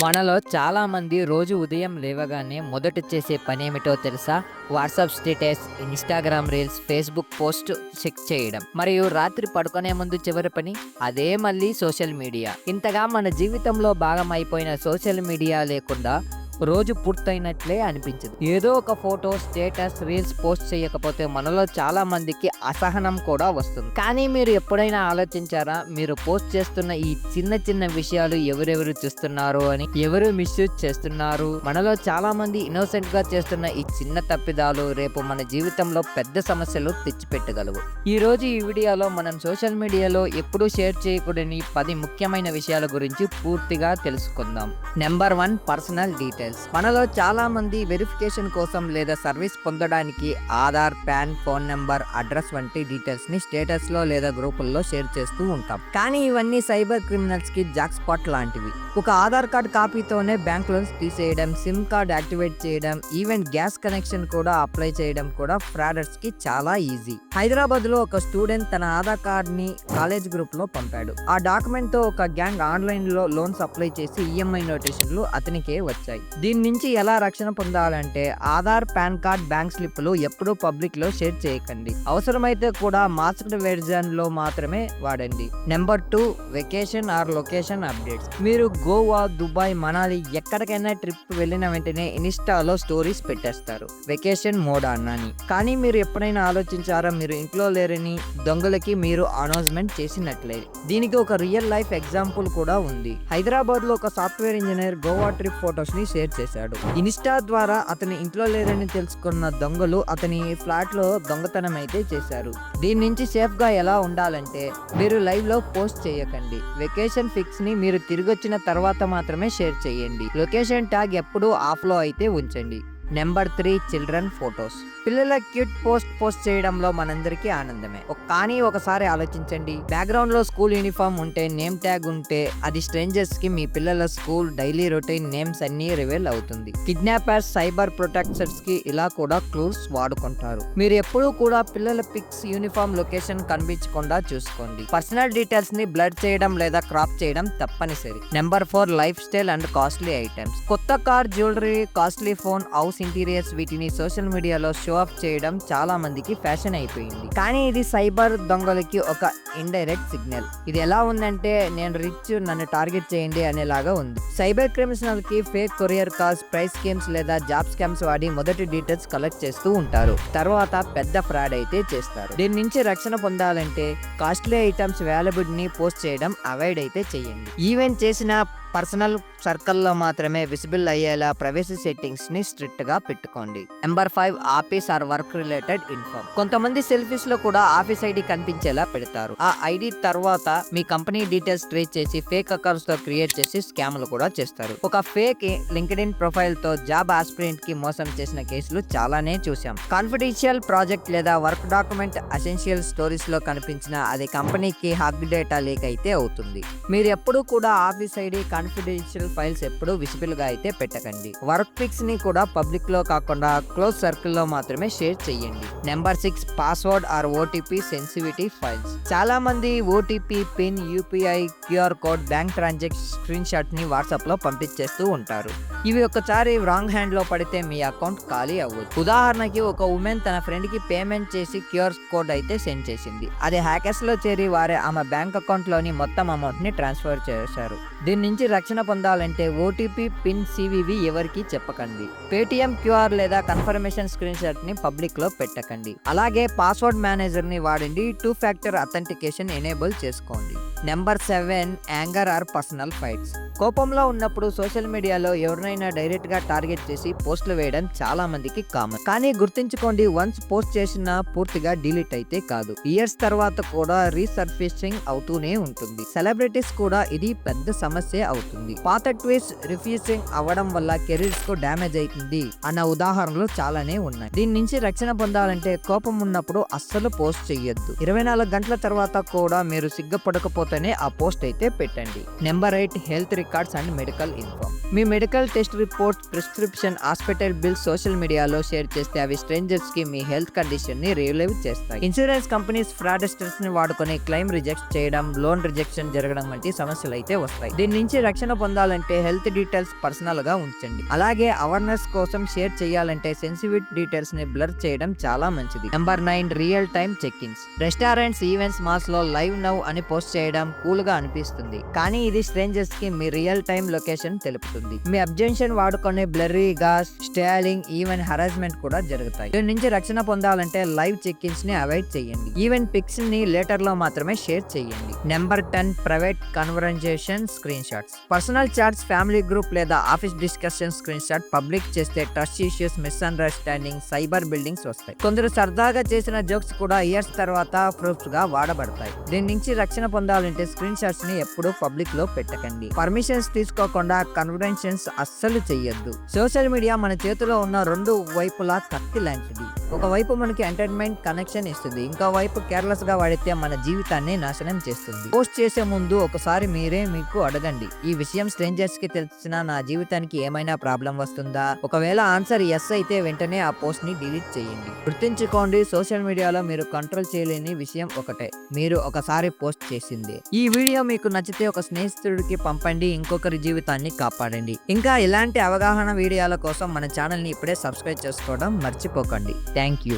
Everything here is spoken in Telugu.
మనలో చాలా మంది రోజు ఉదయం లేవగానే మొదట చేసే పనేమిటో తెలుసా? WhatsApp status, Instagram reels, Facebook post check చేయడం. మరియు రాత్రి పడుకునే ముందు చివరి పని అదే మళ్ళీ సోషల్ మీడియా. ఇంతగా మన జీవితంలో భాగం అయిపోయిన సోషల్ మీడియా లేకుండా రోజు పూర్తయినట్లే అనిపించదు. ఏదో ఒక ఫోటో, స్టేటస్, రీల్స్ పోస్ట్ చేయకపోతే మనలో చాలా మందికి అసహనం కూడా వస్తుంది. కానీ మీరు ఎప్పుడైనా ఆలోచించారా? మీరు పోస్ట్ చేస్తున్న ఈ చిన్న చిన్న విషయాలు ఎవరెవరు చూస్తున్నారు అని, ఎవరు మిస్యూజ్ చేస్తున్నారు? మనలో చాలా మంది ఇన్నోసెంట్ గా చేస్తున్న ఈ చిన్న తప్పిదాలు రేపు మన జీవితంలో పెద్ద సమస్యలు తెచ్చిపెట్టగలవు. ఈ రోజు ఈ వీడియోలో మనం సోషల్ మీడియాలో ఎప్పుడూ షేర్ చేయకూడని 10 ముఖ్యమైన విషయాల గురించి పూర్తిగా తెలుసుకుందాం. Number 1, personal details. మనలో చాలా మంది వెరిఫికేషన్ కోసం లేదా సర్వీస్ పొందడానికి Aadhaar, pan, phone number, address వంటి డీటెయిల్స్ ని స్టేటస్ లో లేదా గ్రూపుల్లో షేర్ చేస్తూ ఉంటాం. కానీ ఇవన్నీ సైబర్ క్రిమినల్స్ కి జాక్ స్పాట్ లాంటివి. ఒక ఆధార్ కార్డ్ కాపీతోనే బ్యాంక్ లోన్స్ తీసేయడం, సిమ్ కార్డ్ యాక్టివేట్ చేయడం, ఈవెన్ గ్యాస్ కనెక్షన్ కూడా అప్లై చేయడం కూడా ఫ్రాడర్స్ కి చాలా ఈజీ. హైదరాబాద్ లో ఒక స్టూడెంట్ తన ఆధార్ కార్డ్ ని కాలేజ్ గ్రూప్ లో పంపాడు. ఆ డాక్యుమెంట్ తో ఒక గ్యాంగ్ ఆన్లైన్ లో లోన్స్ అప్లై చేసి ఈఎంఐ నోటిఫికేషన్లు అతనికే వచ్చాయి. దీని నుంచి ఎలా రక్షణ పొందాలంటే ఆధార్, పాన్ కార్డ్, బ్యాంక్ స్లిప్లు ఎప్పుడూ పబ్లిక్ లో షేర్ చేయకండి. అవసరమైతే కూడా మాస్క్డ్ వెర్జన్ లో మాత్రమే వాడండి. Number 2, vacation or location updates. మీరు గోవా, దుబాయ్, మనాలి ఎక్కడికైనా ట్రిప్ వెళ్ళిన వెంటనే ఇన్స్టాలో స్టోరీస్ పెట్టేస్తారు, వెకేషన్ మోడ్ అన్నాని. కానీ మీరు ఎప్పుడైనా ఆలోచించారా, మీరు ఇంట్లో లేరని దొంగలకి మీరు అనౌన్స్మెంట్ చేసినట్లే? దీనికి ఒక రియల్ లైఫ్ ఎగ్జాంపుల్ కూడా ఉంది. హైదరాబాద్ లో ఒక software engineer Goa trip photos ని షేర్ చేశాడు. ఇన్స్టా ద్వారా అతని ఇంట్లో లేరని తెలుసుకున్న దొంగలు అతని ఫ్లాట్ లో దొంగతనం అయితే చేశారు. దీని నుంచి సేఫ్ గా ఎలా ఉండాలంటే మీరు లైవ్ లో పోస్ట్ చేయకండి. వెకేషన్ ఫిక్స్ ని మీరు తిరిగొచ్చిన తర్వాత మాత్రమే షేర్ చేయండి. లొకేషన్ ట్యాగ్ ఎప్పుడూ ఆఫ్ లో అయితే ఉంచండి. Number 3, children photos. పిల్లల క్యూట్ పోస్ట్ చేయడంలో మనందరికీ ఆనందమే. కానీ ఒకసారి ఆలోచించండి, బ్యాక్గ్రౌండ్ లో స్కూల్ యూనిఫామ్ ఉంటే, నేమ్ ట్యాగ్ ఉంటే అది స్ట్రేంజర్స్ కి మీ పిల్లల స్కూల్, డైలీ రొటీన్, నేమ్స్ అన్ని రివీల్ అవుతుంది. కిడ్నాపర్స్, సైబర్ ప్రొటెక్టర్స్ కి ఇలా కూడా క్లూస్ వాడుకుంటారు. మీరు ఎప్పుడూ కూడా పిల్లల పిక్స్, యూనిఫామ్, లొకేషన్ కనిపించకుండా చూసుకోండి. పర్సనల్ డీటెయిల్స్ ని బ్లర్ చేయడం లేదా క్రాప్ చేయడం తప్పనిసరి. Number 4, lifestyle and costly items. కొత్త car, jewellery, costly phone, house interiors వీటిని సోషల్ మీడియాలో షో ఆఫ్ చేయడం చాలా మందికి ఫ్యాషన్ అయిపోయింది. కానీ ఇది సైబర్ దొంగలకి ఒక ఇండైరెక్ట్ సిగ్నల్. ఇది ఎలా ఉందంటే, నేను రిచ్, నన్ను టార్గెట్ చేయండి అనేలాగా ఉంది. సైబర్ క్రిమినల్ కి fake courier calls, price schemes లేదా జాబ్ స్కామ్స్ వాడి మొదటి డీటెయిల్స్ కలెక్ట్ చేస్తూ ఉంటారు. తర్వాత పెద్ద ఫ్రాడ్ అయితే చేస్తారు. దీని నుంచి రక్షణ పొందాలంటే కాస్ట్లీ ఐటమ్స్ అవైలబుల్ ని పోస్ట్ చేయడం అవాయిడ్ అయితే చేయండి. ఈవెంట్ చేసిన పర్సనల్ సర్కిల్లో మాత్రమే విజిబుల్ అయ్యేలా ప్రైవసీ సెట్టింగ్స్ ని స్ట్రిక్ట్ గా పెట్టుకోండి. Number 5, office or work related info. కొంతమంది సెల్ఫీస్ లో కూడా ఆఫీస్ ఐడి కనిపించేలా పెడతారు. ఆ ఐడి తర్వాత మీ కంపెనీ డీటెయిల్స్ ట్రేస్ చేసి ఫేక్ అకౌంట్స్ తో క్రియేట్ చేసి స్కామ్లు కూడా చేస్తారు. ఒక ఫేక్ లింక్డ్ఇన్ ప్రొఫైల్ తో జాబ్ ఆస్పిరెంట్ కి మోసం చేసిన కేసులు చాలానే చూసాం. కాన్ఫిడెన్షియల్ ప్రాజెక్ట్ లేదా వర్క్ డాక్యుమెంట్ అసెన్షియల్ స్టోరీస్ లో కనిపించిన అది కంపెనీకి హక్ డేటా లీక్ అయితే అవుతుంది. మీరు ఎప్పుడూ కూడా ఆఫీస్ ఐడి, కాన్ఫిడెన్షియల్ ఫైల్స్ ఎప్పుడూ విజిబుల్ గా అయితే పెట్టకండి. వర్క్ పిక్స్ ని కూడా పబ్లిక్ లో కాకుండా క్లోజ్ సర్కిల్ లో మాత్రమే షేర్ చేయండి. Number 6, password or OTP sensitivity files. చాలా మంది OTP, PIN, UPI, QR code, bank transaction screenshot ని వాట్సాప్ లో పంపించేస్తూ ఉంటారు. ఇవి ఒకసారి రాంగ్ హ్యాండ్ లో పడితే మీ అకౌంట్ ఖాళీ అవ్వదు. ఉదాహరణకి ఒక ఉమెన్ తన ఫ్రెండ్ కి పేమెంట్ చేసి క్యూఆర్ కోడ్ అయితే సెండ్ చేసింది. అది హ్యాకర్స్ లో చేరి వారే ఆమె బ్యాంక్ అకౌంట్ లోని మొత్తం అమౌంట్ ని ట్రాన్స్ఫర్ చేశారు. దీని నుంచి రక్షణ పొందాలంటే ఓటీపీ, పిన్, సివివి ఎవరికి చెప్పకండి. పేటిఎం క్యూఆర్ లేదా కన్ఫర్మేషన్ స్క్రీన్ షాట్ ని పబ్లిక్ లో పెట్టకండి. అలాగే పాస్వర్డ్ మేనేజర్ ని వాడండి. 2 ఫ్యాక్టర్ అథెంటికేషన్ ఎనేబుల్ చేసుకోండి. Number 7, anger are personal fights. కోపంలో ఉన్నప్పుడు సోషల్ మీడియాలో ఎవరినైనా డైరెక్ట్ గా టార్గెట్ చేసి పోస్టులు వేయడం చాలా మందికి కామన్. కానీ గుర్తుంచుకోండి, వన్స్ పోస్ట్ చేసినా పూర్తిగా డిలీట్ అయితే కాదు, ఇయర్స్ తర్వాత కూడా రీసర్ఫేసింగ్ అవుతూనే ఉంటుంది. సెలబ్రిటీస్ కూడా ఇది పెద్ద సమస్య అవుతుంది. పాత ట్వీట్స్ రిఫ్యూజింగ్ అవ్వడం వల్ల కెరీర్స్ కు డ్యామేజ్ అవుతుంది అన్న ఉదాహరణలు చాలానే ఉన్నాయి. దీని నుంచి రక్షణ పొందాలంటే కోపం ఉన్నప్పుడు అస్సలు పోస్ట్ చేయొద్దు. 24 గంటల తర్వాత కూడా మీరు సిగ్గుపడకపోతేనే ఆ పోస్ట్ అయితే పెట్టండి. Number 8, health records and medical info. Me medical test reports, prescription, hospital bills social మీడియాలో షేర్ చేస్తే అవి స్ట్రేంజర్స్ కి మీ హెల్త్ కండిషన్ ని రిలీవ్ చేస్తాయి. ఇన్సూరెన్స్ కంపెనీస్ ఫ్రాడ్స్టర్స్ ని వాడుకొని క్లెయిమ్ రిజెక్ట్ చేయడం, లోన్ రిజెక్షన్ జరగడం వంటి సమస్యలు అయితే వస్తాయి. దీని నుంచి రక్షణ పొందాలంటే హెల్త్ డీటెయిల్స్ పర్సనల్ గా ఉంచండి. అలాగే అవేర్నెస్ కోసం షేర్ చేయాలంటే సెన్సిటివ్ డీటెయిల్స్ ని బ్లర్ చేయడం చాలా మంచిది. Number 9, real time check ins. Restaurants, events, malls లో లైవ్ నౌ అని పోస్ట్ చేయడం కూల్ గా అనిపిస్తుంది, కానీ ఇది స్ట్రేంజర్స్ కి మీ రియల్ టైమ్ లొకేషన్ తెలుపుతుంది. మీ అబ్జెక్షన్ వాడుకునే బ్లర్రీగా స్టైలింగ్, ఈవెన్ హరాస్మెంట్ కూడా జరుగుతాయి. దీని నుంచి రక్షణ పొందాలంటే లైవ్ చెక్ ఇన్స్ ని అవాయిడ్ చేయండి. ఈవెన్ పిక్స్ ని లేటర్ లో మాత్రమే షేర్ చేయండి. Number 10, private conversation screen shots. Personal chats, family group లేదా office discussion screen shot public చేస్తే trust issues, misunderstanding, cyber bullying వస్తాయి. కొందరు సరదాగా చేసిన జోక్స్ కూడా ఇయర్స్ తర్వాత ప్రూఫ్స్ గా వాడబడతాయి. దీని నుంచి రక్షణ పొందాలంటే స్క్రీన్ షాట్స్ ని ఎప్పుడూ పబ్లిక్ లో పెట్టకండి. పర్మిషన్స్ తీసుకోకుండా కన్వర్జేషన్స్ అస్సలు చెయ్యొద్దు. సోషల్ మీడియా మన చేతిలో ఉన్న రెండు వైపులా కత్తి లాంటిది. ఒకవైపు మనకి ఎంటర్టైన్మెంట్, కనెక్షన్ ఇస్తుంది, ఇంకో వైపు కేర్లెస్ గా వాడితే మన జీవితాన్ని నాశనం చేస్తుంది. పోస్ట్ చేసే ముందు ఒకసారి మీరే మీకు అడగండి, ఈ విషయం స్ట్రేంజర్స్ కి తెలిసినా నా జీవితానికి ఏమైనా ప్రాబ్లం వస్తుందా? ఒకవేళ ఆన్సర్ ఎస్ అయితే వెంటనే ఆ పోస్ట్ ని డిలీట్ చేయండి. గుర్తుంచుకోండి, సోషల్ మీడియాలో మీరు కంట్రోల్ చేయలేని విషయం ఒకటే, మీరు ఒకసారి పోస్ట్ చేసింది. ఈ వీడియో మీకు నచ్చితే ఒక స్నేహితుడికి పంపండి, ఇంకొకరి జీవితాన్ని కాపాడండి. ఇంకా ఇలాంటి అవగాహన వీడియోల కోసం మన ఛానల్ ని ఇప్పుడే సబ్స్క్రైబ్ చేసుకోవడం మర్చిపోకండి. Thank you.